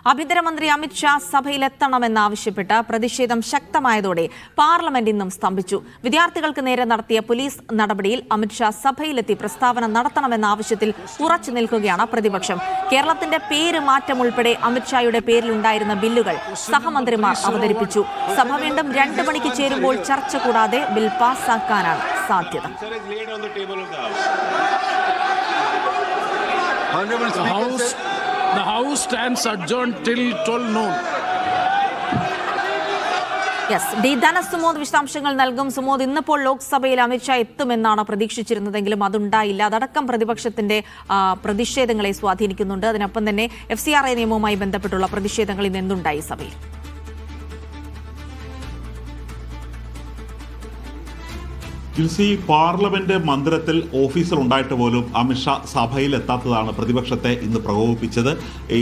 ആഭ്യന്തരമന്ത്രി അമിത് ഷാ സഭയിലെത്തണമെന്നാവശ്യപ്പെട്ട് പ്രതിഷേധം ശക്തമായതോടെ പാർലമെന്റ് ഇന്നും സ്തംഭിച്ചു. വിദ്യാർത്ഥികൾക്ക് നേരെ നടത്തിയ പോലീസ് നടപടിയിൽ അമിത് ഷാ സഭയിലെത്തി പ്രസ്താവന നടത്തണമെന്ന ആവശ്യത്തിൽ ഉറച്ചു നിൽക്കുകയാണ് പ്രതിപക്ഷം. കേരളത്തിന്റെ പേര് മാറ്റം ഉൾപ്പെടെ അമിത് ഷായുടെ പേരിലുണ്ടായിരുന്ന ബില്ലുകൾ സഹമന്ത്രിമാർ അവതരിപ്പിച്ചു. സഭ വീണ്ടും 2 മണിക്ക് ചേരുമ്പോൾ ചർച്ച കൂടാതെ ബിൽ പാസാക്കാനാണ് സാധ്യത. The House stands adjourned till 12 noon. D Dhanasumod വിശദാംശങ്ങൾ നൽകും. സുമോദ്, ഇന്നിപ്പോൾ ലോക്സഭയിൽ അമിത്ഷാ എത്തുമെന്നാണ് പ്രതീക്ഷിച്ചിരുന്നതെങ്കിലും അതുണ്ടായില്ല. അതടക്കം പ്രതിപക്ഷത്തിന്റെ പ്രതിഷേധങ്ങളെ സ്വാധീനിക്കുന്നുണ്ട്. അതിനൊപ്പം തന്നെ FCRA നിയമവുമായി ബന്ധപ്പെട്ടുള്ള പ്രതിഷേധങ്ങൾ ഇന്ന് എന്തുണ്ടായി സഭയിൽ? പാർലമെന്റ് മന്ദിരത്തിൽ ഓഫീസർ ഉണ്ടായിട്ട് പോലും അമിത്ഷാ സഭയിൽ എത്താത്തതാണ് പ്രതിപക്ഷത്തെ ഇന്ന് പ്രകോപിപ്പിച്ചത്.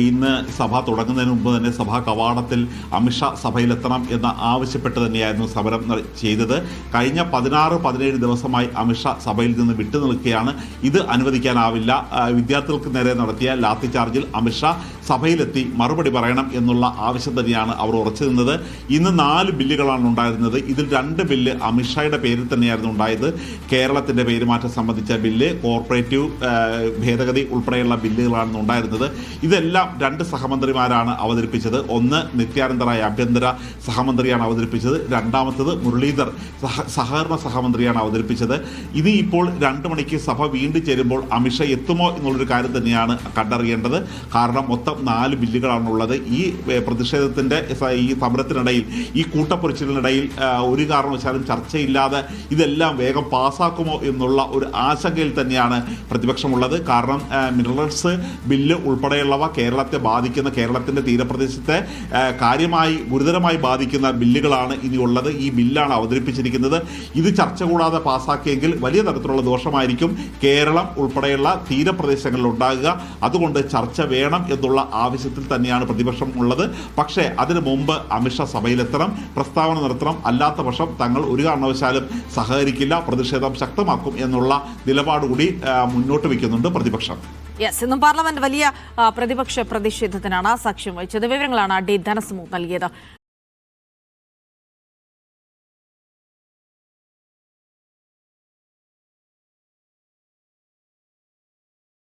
ഇന്ന് സഭ തുടങ്ങുന്നതിന് മുമ്പ് തന്നെ സഭാ കവാടത്തിൽ അമിത്ഷാ സഭയിലെത്തണം എന്ന് ആവശ്യപ്പെട്ട് തന്നെയായിരുന്നു സമരം ചെയ്തത്. കഴിഞ്ഞ 16-17 ദിവസമായി അമിത്ഷാ സഭയിൽ നിന്ന് വിട്ടുനിൽക്കുകയാണ്. ഇത് അനുവദിക്കാനാവില്ല. വിദ്യാർത്ഥികൾക്ക് നേരെ നടത്തിയ ലാത്തി ചാർജിൽ അമിത്ഷാ സഭയിലെത്തി മറുപടി പറയണം എന്നുള്ള ആവശ്യം തന്നെയാണ് അവർ ഉറച്ചു നിന്നത്. ഇന്ന് 4 ബില്ലുകളാണ് ഉണ്ടായിരുന്നത്. ഇതിൽ 2 ബില്ല് അമിത്ഷായുടെ പേരിൽ തന്നെയായിരുന്നു ഉണ്ടായത്. കേരളത്തിന്റെ പേരുമാറ്റം സംബന്ധിച്ച ബില്ല്, കോർപ്പറേറ്റീവ് ഭേദഗതി ഉൾപ്പെടെയുള്ള ബില്ലുകളാണ് ഉണ്ടായിരുന്നത്. ഇതെല്ലാം 2 സഹമന്ത്രിമാരാണ് അവതരിപ്പിച്ചത്. ഒന്ന് നിത്യാനന്ദ റായ് ആഭ്യന്തര സഹമന്ത്രിയാണ് അവതരിപ്പിച്ചത്. രണ്ടാമത്തത് മുരളീധർ സഹകരണ സഹമന്ത്രിയാണ് അവതരിപ്പിച്ചത്. ഇനി ഇപ്പോൾ 2 മണിക്ക് സഭ വീണ്ടും ചേരുമ്പോൾ അമിത്ഷാ എത്തുമോ എന്നുള്ളൊരു കാര്യം തന്നെയാണ് കണ്ടറിയേണ്ടത്. കാരണം മൊത്തം 4 ബില്ലുകളാണുള്ളത്. ഈ പ്രതിഷേധത്തിന്റെ ഈ സമരത്തിനിടയിൽ, ഈ കൂട്ടപ്പൊരിച്ചിലിനിടയിൽ ഒരു കാരണവശാലും ചർച്ചയില്ലാതെ ഇതെല്ലാം വേഗം പാസ്സാക്കുമോ എന്നുള്ള ഒരു ആശങ്കയിൽ തന്നെയാണ് പ്രതിപക്ഷമുള്ളത്. കാരണം മിനറൽസ് ബില്ല് ഉൾപ്പെടെയുള്ളവ കേരളത്തെ ബാധിക്കുന്ന, കേരളത്തിന്റെ തീരപ്രദേശത്തെ ഗുരുതരമായി ബാധിക്കുന്ന ബില്ലുകളാണ് ഇനിയുള്ളത്. ഈ ബില്ലാണ് അവതരിപ്പിച്ചിരിക്കുന്നത്. ഇത് ചർച്ച കൂടാതെ പാസ്സാക്കിയെങ്കിൽ വലിയ തരത്തിലുള്ള ദോഷമായിരിക്കും കേരളം ഉൾപ്പെടെയുള്ള തീരപ്രദേശങ്ങളിൽ ഉണ്ടാകുക. അതുകൊണ്ട് ചർച്ച വേണം എന്നുള്ള ആവശ്യത്തിൽ തന്നെയാണ് പ്രതിപക്ഷം ഉള്ളത്. പക്ഷേ അതിനു മുമ്പ് അമിത്ഷാ സഭയിലെത്തണം, പ്രസ്താവന നടത്തണം. അല്ലാത്ത പക്ഷം തങ്ങൾ ഒരു കാരണവശാലും സഹകരിക്കില്ല, പ്രതിഷേധം ശക്തമാക്കും എന്നുള്ള നിലപാട് കൂടി മുന്നോട്ട് വയ്ക്കുന്നുണ്ട് പ്രതിപക്ഷം. ഇന്നും പാർലമെന്റ് വലിയ പ്രതിപക്ഷ പ്രതിഷേധത്തിനാണ് സാക്ഷ്യം വഹിച്ചത്. വിവരങ്ങളാണ് ഡി ധനസുമോദ് നൽകിയത്.